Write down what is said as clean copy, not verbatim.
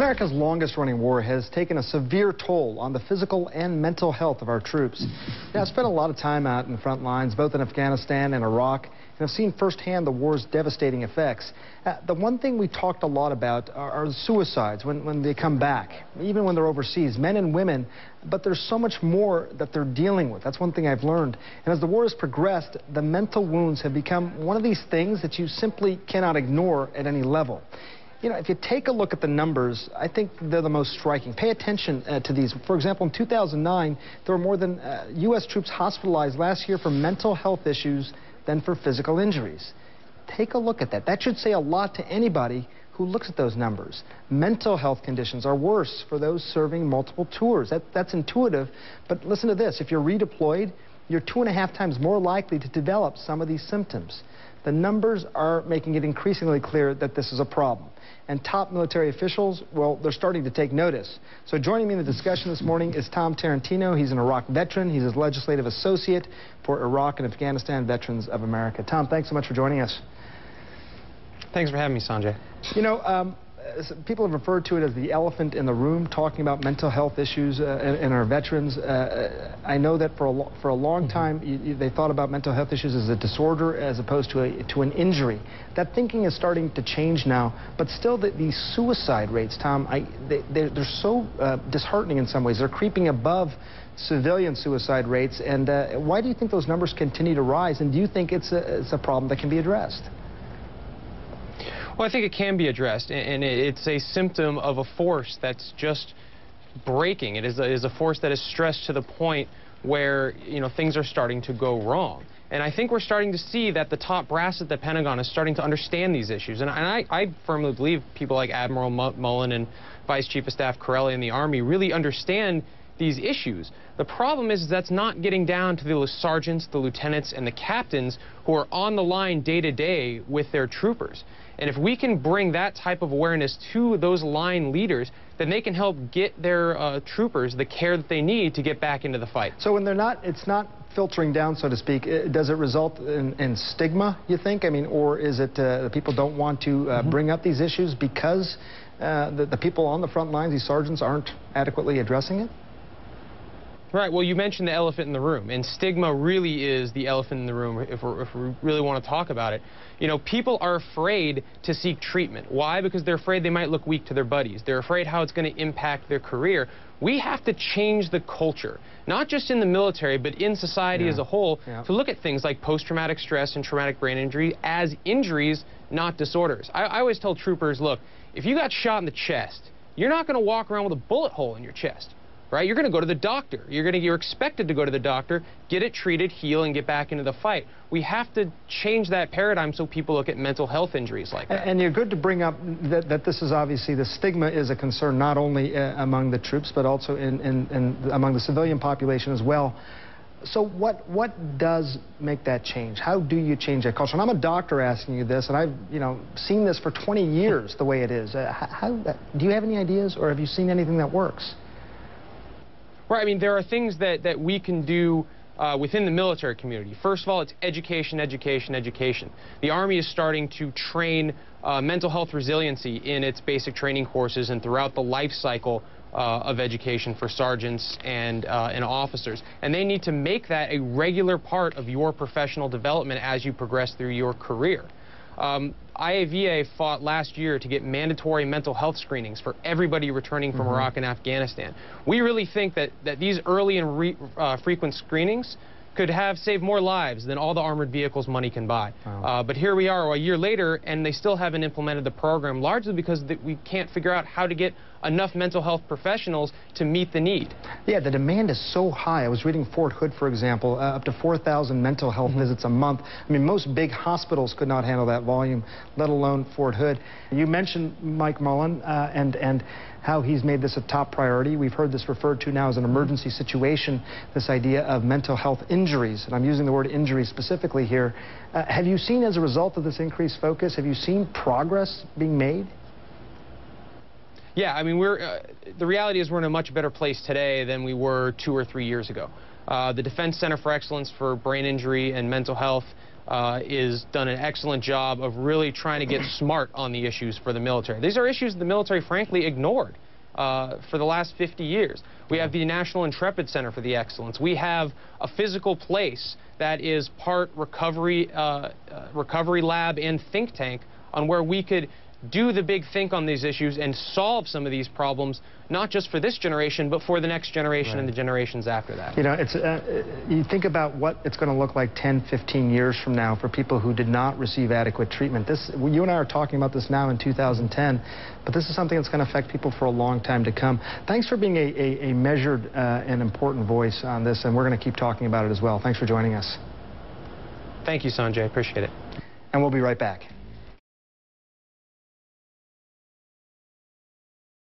America's longest-running war has taken a severe toll on the physical and mental health of our troops. Now, I've spent a lot of time out in the front lines, both in Afghanistan and Iraq, and I've seen firsthand the war's devastating effects. The one thing we talked a lot about are the suicides when they come back, even when they're overseas, men and women, but there's so much more that they're dealing with. That's one thing I've learned. And as the war has progressed, the mental wounds have become one of these things that you simply cannot ignore at any level. You know, if you take a look at the numbers, I think they're the most striking. Pay attention to these. For example, in 2009, there were more than U.S. troops hospitalized last year for mental health issues than for physical injuries. Take a look at that. That should say a lot to anybody who looks at those numbers. Mental health conditions are worse for those serving multiple tours. That's intuitive, but listen to this. If you're redeployed, you're 2.5 times more likely to develop some of these symptoms. The numbers are making it increasingly clear that this is a problem. And top military officials, well, they're starting to take notice. So joining me in the discussion this morning is Tom Tarantino. He's an Iraq veteran. He's a legislative associate for Iraq and Afghanistan Veterans of America. Tom, thanks so much for joining us. Thanks for having me, Sanjay. You know, people have referred to it as the elephant in the room, talking about mental health issues in our veterans. I know that for a long time, they thought about mental health issues as a disorder as opposed to an injury. That thinking is starting to change now, but still these suicide rates, Tom, they're so disheartening in some ways. They're creeping above civilian suicide rates, and why do you think those numbers continue to rise, and do you think it's a problem that can be addressed? Well, I think it can be addressed, and it's a symptom of a force that's just breaking. It is a force that is stressed to the point where, you know, things are starting to go wrong. And I think we're starting to see that the top brass at the Pentagon is starting to understand these issues. And I firmly believe people like Admiral Mullen and Vice Chief of Staff Corelli in the Army really understand these issues. The problem is that's not getting down to the sergeants, the lieutenants, and the captains who are on the line day to day with their troopers. And if we can bring that type of awareness to those line leaders, then they can help get their troopers the care that they need to get back into the fight. So when it's not filtering down, so to speak, does it result in stigma, you think? I mean, or is it people don't want to bring up these issues because the people on the front lines, these sergeants, aren't adequately addressing it? Right. Well, you mentioned the elephant in the room, and stigma really is the elephant in the room if we really want to talk about it. You know, people are afraid to seek treatment. Why? Because they're afraid they might look weak to their buddies. They're afraid how it's going to impact their career. We have to change the culture, not just in the military, but in society as a whole, to look at things like post-traumatic stress and traumatic brain injury as injuries, not disorders. I always tell troopers, look, if you got shot in the chest, you're not going to walk around with a bullet hole in your chest. Right? You're going to go to the doctor. You're expected to go to the doctor, get it treated, heal, and get back into the fight. We have to change that paradigm so people look at mental health injuries like that. And you're good to bring up that this is obviously, the stigma is a concern not only among the troops, but also among the civilian population as well. So what does make that change? How do you change that culture? And I'm a doctor asking you this, and I've seen this for 20 years the way it is. Do you have any ideas, or have you seen anything that works? Right. I mean, there are things that we can do within the military community. First of all, it's education, education, education. The Army is starting to train mental health resiliency in its basic training courses and throughout the life cycle of education for sergeants and officers. And they need to make that a regular part of your professional development as you progress through your career. IAVA fought last year to get mandatory mental health screenings for everybody returning from Iraq and Afghanistan. We really think that these early and frequent screenings could have saved more lives than all the armored vehicles money can buy. Wow. But here we are a year later, and they still haven't implemented the program, largely because we can't figure out how to get enough mental health professionals to meet the need. Yeah, the demand is so high. I was reading Fort Hood, for example, up to 4,000 mental health visits a month. I mean, most big hospitals could not handle that volume, let alone Fort Hood. You mentioned Mike Mullen and how he's made this a top priority. We've heard this referred to now as an emergency situation, this idea of mental health injuries, and I'm using the word injury specifically here. Have you seen, as a result of this increased focus, have you seen progress being made? Yeah, I mean, the reality is we're in a much better place today than we were 2 or 3 years ago. The Defense Center for Excellence for Brain Injury and Mental Health is done an excellent job of really trying to get smart on the issues for the military. These are issues the military, frankly, ignored for the last 50 years. We have the National Intrepid Center for the Excellence. We have a physical place that is part recovery lab and think tank on where we could do the big think on these issues and solve some of these problems, not just for this generation, but for the next generation and the generations after that. You know, it's, you think about what it's going to look like 10, 15 years from now for people who did not receive adequate treatment. You and I are talking about this now in 2010, but this is something that's going to affect people for a long time to come. Thanks for being a measured and important voice on this, and we're going to keep talking about it as well. Thanks for joining us. Thank you, Sanjay. Appreciate it. And we'll be right back.